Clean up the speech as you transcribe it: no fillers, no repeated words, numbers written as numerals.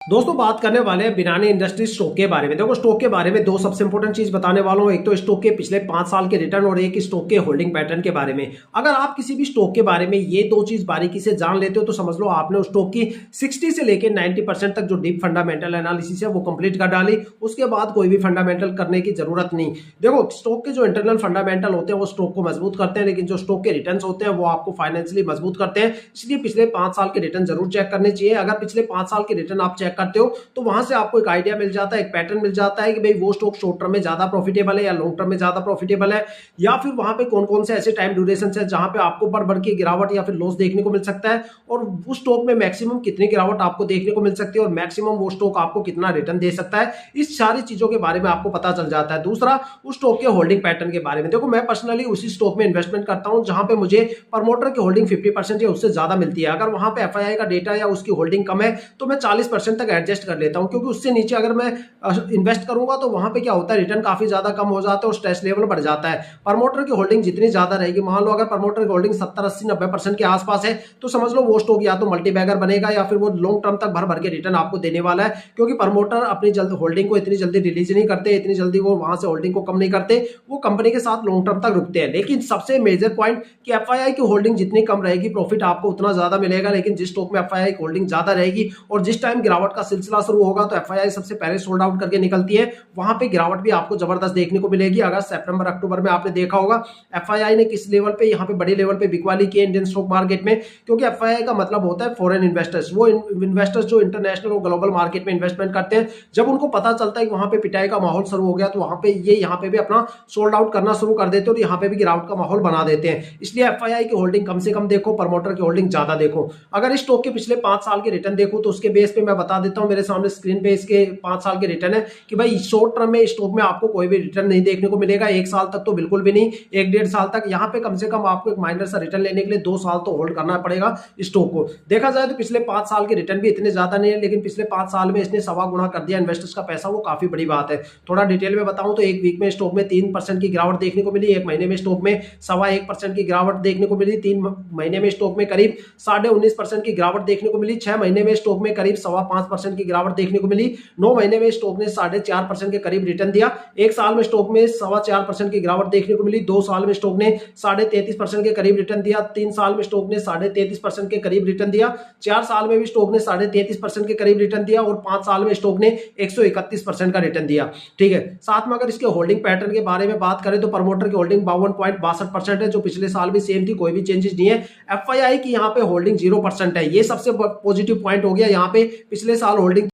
दोस्तों बात करने वाले हैं बिनानी इंडस्ट्री स्टॉक के बारे में। देखो स्टॉक के बारे में दो सबसे इंपॉर्टेंट चीज बताने वाला हूं, एक तो स्टॉक के पिछले 5 साल के रिटर्न और एक स्टॉक के होल्डिंग पैटर्न के बारे में। अगर आप किसी भी स्टॉक के बारे में ये दो चीज बारीकी से जान लेते हो तो समझ लो आपने उस स्टॉक की 60 से लेकर 90% तक जो डीप फंडामेंटल एनालिसिस है वो कंप्लीट कर डाली। उसके बाद कोई भी फंडामेंटल करने की जरूरत नहीं। देखो स्टॉक के जो इंटरनल फंडामेंटल होते हैं वो स्टॉक को मजबूत करते हैं, लेकिन जो स्टॉक के रिटर्न होते हैं वो आपको फाइनेंशियली मजबूत करते हैं। इसलिए पिछले 5 साल के रिटर्न जरूर चेक करने चाहिए। अगर पिछले 5 साल के रिटर्न आप चेक करते हो तो वहां से आपको एक आइडिया मिल जाता है, एक पैटर्न मिल जाता है कि भाई वो स्टॉक शॉर्ट टर्म में ज्यादा प्रॉफिटेबल है या लॉन्ग टर्म में ज्यादा प्रॉफिटेबल है, या फिर वहां पे कौन कौन से ऐसे टाइम ड्यूरेशन है जहां पे आपको बढ़ बढ़ के गिरावट या फिर लॉस देखने को मिल सकता है, और उस स्टॉक में मैक्सिमम कितनी गिरावट आपको देखने को मिल सकती है और मैक्सिमम वो स्टॉक आपको कितना रिटर्न दे सकता है। इस सारी चीजों के बारे में आपको पता चल जाता है। दूसरा, उस स्टॉक के होल्डिंग पैटर्न के बारे में। देखो मैं पर्सनली उसी स्टॉक में इन्वेस्टमेंट करता हूं जहां पे मुझे प्रमोटर की होल्डिंग 50% या उससे ज्यादा मिलती है। अगर वहां पे एफआईआई का डेटा या उसकी होल्डिंग कम है तो मैं 40% तक एडजस्ट कर लेता हूं, क्योंकि उससे नीचे अगर मैं इन्वेस्ट करूंगा तो वहां पे क्या होता है, रिटर्न काफी ज्यादा कम हो जाता है और स्ट्रेस लेवल बढ़ जाता है। प्रमोटर की होल्डिंग जितनी ज्यादा रहेगी, मान लो अगर प्रमोटर की होल्डिंग 70 80 90% के आसपास है तो समझ लो वो स्टॉक या तो मल्टीबैगर बनेगा या फिर वो लॉन्ग टर्म तक भर भर के रिटर्न आपको देने वाला है, क्योंकि प्रमोटर अपनी जल्द होल्डिंग को इतनी जल्दी रिलीज नहीं करते, इतनी जल्दी वो वहां से होल्डिंग को कम नहीं करते, वो कंपनी के साथ लॉन्ग टर्म तक रुकते हैं। लेकिन सबसे मेजर पॉइंट कि एफआईआई की होल्डिंग जितनी कम रहेगी प्रॉफिट आपको उतना ज्यादा मिलेगा, लेकिन जिस स्टॉक में एफआईआई की होल्डिंग ज्यादा रहेगी और जिस टाइम गिरावट का सिलसिला शुरू होगा तो एफआईआई सबसे पहले सोल्ड आउट करके निकलती है, वहां पे गिरावट भी आपको जबरदस्त देखने को मिलेगी। अगस्त सितंबर अक्टूबर में आपने देखा होगा एफआईआई ने किस लेवल पे, यहाँ पे बड़ी लेवल पे बिकवाली की इंडियन स्टॉक मार्केट में, क्योंकि एफआईआई का मतलब होता है फॉरेन इन्वेस्टर्स। वो इन्वेस्टर्स जो इंटरनेशनल और ग्लोबल मार्केट में इन्वेस्टमेंट करते हैं, जब उनको पता चलता है कि वहां पे पिटाई का माहौल शुरू हो गया तो वहां पे ये यहाँ पे भी अपना सोल्ड आउट करना शुरू कर देते हैं और यहाँ पे भी गिरावट का माहौल बना देते हैं। इसलिए एफआईआई की होल्डिंग कम से कम देखो, प्रमोटर की होल्डिंग ज्यादा देखो। अगर इस स्टॉक के पिछले 5 साल के रिटर्न देखो तो उसके बेस पे मैं बता देता हूं, मेरे सामने स्क्रीन पे इसके 5 साल के रिटर्न है कि भाई शॉर्ट टर्म में स्टॉक में आपको कोई भी रिटर्न नहीं देखने को मिलेगा, 1 साल तक तो बिल्कुल भी नहीं, 1 1.5 साल तक। यहाँ पे कम से कम आपको एक माइनर सा रिटर्न लेने के लिए 2 साल तो होल्ड करना पड़ेगा स्टॉक को। देखा जाए तो पिछले 5 साल के रिटर्न भी इतने ज्यादा नहीं है, लेकिन पिछले 5 साल में इसने 1.25 गुना कर दिया इन्वेस्टर्स का पैसा, वो काफी बड़ी बात है। थोड़ा डिटेल में बताऊं तो एक वीक में स्टॉक में 3% की गिरावट देखने को मिली, एक महीने में स्टॉक में 1.25% की गिरावट देखने को मिली, 3 महीने में स्टॉक में करीब 19.5% की गिरावट देखने को मिली, 6 महीने में स्टॉक में करीब 5.25% की गिरावट देखने को मिली, 9 महीने में स्टॉक ने 4.5% के करीब रिटर्न दिया, 1 साल में स्टॉक में 4.25% की गिरावट देखने को मिली, 2 साल में स्टॉक ने 33.5% के करीब रिटर्न दिया, 3 साल में स्टॉक ने 33.5% के करीब रिटर्न दिया, 4 साल में भी स्टॉक ने 33.5% के करीब रिटर्न दिया और 5 साल में स्टॉक ने 131% का रिटर्न दिया। ठीक है, साथ में अगर इसके होल्डिंग पैटर्न के बारे में बात करें तो प्रमोटर की होल्डिंग 52.62% है, जो पिछले साल भी सेम थी, कोई भी चेंजेस नहीं है। एफआईआई की यहाँ पे होल्डिंग 0% है, ये सबसे पॉजिटिव पॉइंट हो गया। यहाँ पे पिछले साल होल्डिंग